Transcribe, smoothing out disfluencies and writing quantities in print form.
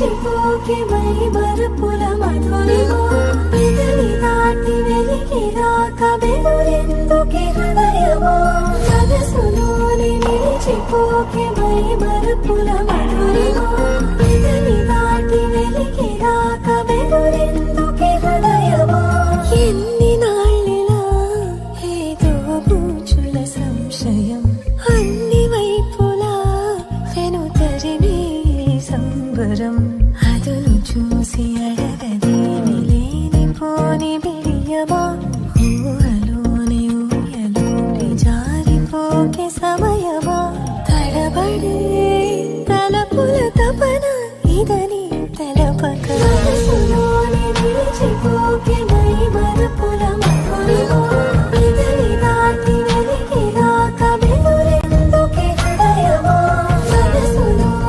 నిలిచిపోకే my మరపుల Madhurima పెదవి దాటి వెలికి రాక బెదురెందుకే హృదయమా మనసులోని నిలిచిపోకే మై మరపుల మధురిమా పెదవి దాటి వెలికి రాక బెదురెందుకే హృదయమా ఎన్ని నాళ్ళిలా ఏదో బూచుల సంశయం అన్ని వైపులా వెనుతరినే సంబరం అదును చూసి అడగదేమి లేనిపోని బిడియమా ఊహలోని ఊయలోని జారిపోకే సమయమా తడబడే తలపుల తపన ఇదని